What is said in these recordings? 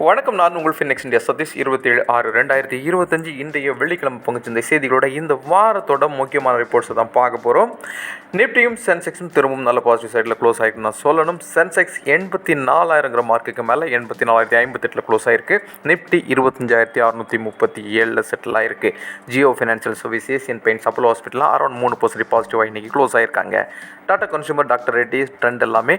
வணக்கம். நான் உங்கள் ஃபினிக்ஸ் இந்தியா சதீஷ். 27/6/2025 இன்றைய வெள்ளிக்கிழமை பங்குச்சந்தை செய்திகளோட இந்த வாரத்தோட முக்கியமான ரிப்போர்ட்ஸை தான் பார்க்க போகிறோம். நிஃப்டியும் சென்செக்ஸும் திரும்பவும் நல்ல பாசிட்டிவ் சைடில் க்ளோஸ் ஆகிட்டு நான் சொல்லணும். சென்செக்ஸ் 84,000 மார்க்குக்கு மேலே 84,058 க்ளோஸ் ஆகிருக்கு. நிஃப்டி 25,637 செட்டில் ஆகிருக்கு. Jio financial service, Asian paints, Apollo ஹாஸ்பிட்டலாம் அரௌண்ட் 3% பாசிட்டிவாக இன்றைக்கி க்ளோஸ் ஆகிருக்காங்க. Tata consumer, doctor Reddy's Trent எல்லாமே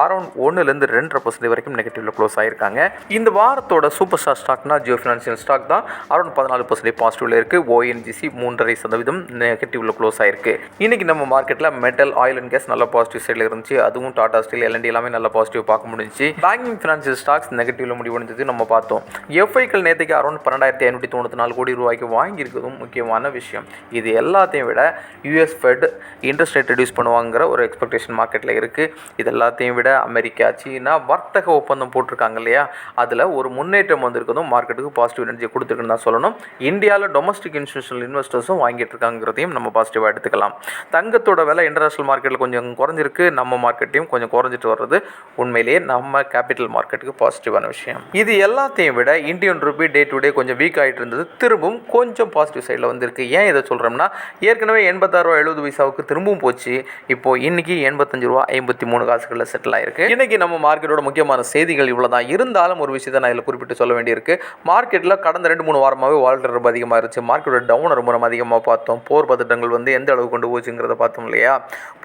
அரௌண்ட் 1லேருந்து 2.5% வரைக்கும் நெகட்டிவில் க்ளோஸ் ஆகிருக்காங்க. இந்த வாரத்தோட சூப்பர் ஸ்டார் ஸ்டாக்னா ஜியோ ஃபினான்ஷியல் ஸ்டாக் தான். அரௌண்ட் 14% பாசிட்டிவில் இருக்குது. ஓஎன்ஜிசி 3.5% நெகட்டிவில் க்ளோஸ் ஆகிருக்கு. இன்றைக்கி நம்ம மார்க்கெட்டில் மெட்டல், ஆயில் அண்ட் கேஸ் நல்ல பாசிட்டிவ் சைடில் இருந்துச்சு. அதுவும் டாடா ஸ்டீல், எல்என்டி எல்லாமே நல்ல பாசிட்டிவ் பார்க்க முடிஞ்சிச்சு. பேங்கிங் ஃபினான்ஷியல் ஸ்டாக்ஸ் நெகட்டிவில் முடிவடைஞ்சது நம்ம பார்த்தோம். எஃப்ஐக்கள் நேற்றுக்கு அரௌண்ட் 12,594 கோடி ரூபாய்க்கு வாங்கியிருக்கிறதும் முக்கியமான விஷயம். இது எல்லாத்தையும் விட US Fed interest rate reduce பண்ணுவாங்கிற ஒரு எக்ஸ்பெக்டேஷன் மார்க்கெட்டில் இருக்குது. இது எல்லாத்தையும் விட அமெரிக்கா, சீனா வர்த்தக ஒப்பந்தம் போட்டிருக்காங்க இல்லையா, அதில் ஒரு முன்னேற்றம் வந்திருக்கிறதும் மார்க்கெட்டுக்கு பாசிட்டிவ் எனர்ஜியை கொடுத்துருக்குன்னு தான் சொல்லணும். இந்தியாவில் டொமஸ்டிக் இன்ஸ்டியூஷனல் இன்வெஸ்டர்ஸும் வாங்கிட்டு இருக்காங்கிறதையும் நம்ம பாசிட்டிவாக எடுத்துக்கலாம். தங்கத்தோட விலை இன்டர்நேஷனல் மார்க்கெட்டில் கொஞ்சம் குறைஞ்சிருக்கு. நம்ம மார்க்கெட்டையும் கொஞ்சம் குறைஞ்சிட்டு வர்றது உண்மையிலேயே நம்ம கேபிட்டல் மார்க்கெட்டுக்கு பாசிட்டிவான விஷயம். இது எல்லாத்தையும் விட Indian Ruby day to day கொஞ்சம் வீக் ஆகிட்டு இருந்தது. திரும்பவும் கொஞ்சம் பாசிட்டிவ் சைடில் வந்திருக்கு. ஏன் இதை சொல்கிறோம்னா, ஏற்கனவே 86.70 பைசாவுக்கு திரும்பவும் போச்சு. இப்போது இன்றைக்கி 85.53 செட்டில் ஆயிருக்கு. இன்றைக்கி நம்ம மார்க்கெட்டோட முக்கியமான செய்திகள் இவ்வளோ தான். இருந்தாலும் ஒரு விஷயத்தை நான் இதில் குறிப்பிட்டு சொல்ல வேண்டியிருக்கு. மார்க்கெட்டில் கடந்த 2-3 வாரமாகவே வால்டர் ரொம்ப அதிகமாக இருந்துச்சு. மார்க்கெட்டோட டவுன் ரொம்ப அதிகமாக பார்த்தோம். போர் பதட்டங்கள் எந்த அளவு கொண்டு போச்சுங்கிறத பார்த்தோம் இல்லையா.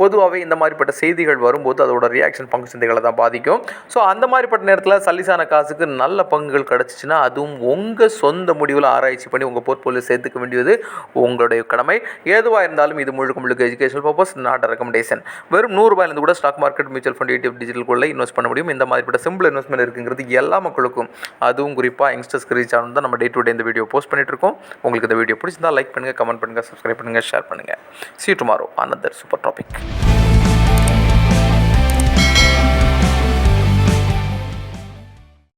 பொதுவாகவே இந்த மாதிரிப்பட்ட செய்திகள் வரும்போது அதோட ரியாக்ஷன் பங்கு சந்தைகளை தான் பாதிக்கும். ஸோ அந்த மாதிரிப்பட்ட நேரத்தில் சல்லிசான காசுக்கு நல்ல பங்குகள் கிடச்சிச்சின்னா அதுவும் உங்கள் சொந்த முடிவில் ஆராய்ச்சி பண்ணி உங்கள் போர்ட்ஃபோலியோ சேர்த்துக்க வேண்டியது உங்களுடைய கடமை. எதுவாக இருந்தாலும் இது முழுக்க எஜுகேஷனல் பர்பஸ், நாட் ரெக்கமெண்டேஷன். வெறும் 100 ரூபாயிலிருந்து கூட stock market, mutual fund, ETF, digital கோல்டில் இன்வெஸ்ட் பண்ண முடியும். இந்த மாதிரிப்பட்ட சிம்பிள் இன்வெஸ்ட்மெண்ட் இருக்குங்கிறது எல்லா மக்களுக்கும், அதுவும் குறிப்பாக யங்ஸ்டர்ஸ்க்கு ரீச் ஆகணும் தான் நம்ம டே டு டே இந்த வீடியோ போஸ்ட் பண்ணிட்டு இருக்கோம். உங்களுக்கு இந்த வீடியோ பிடிச்சிருந்தா லைக் பண்ணுங்கள், கமெண்ட் பண்ணுங்கள், சப்ஸ்கிரைப் பண்ணுங்கள், ஷேர் பண்ணுங்கள். See you tomorrow, another super topic.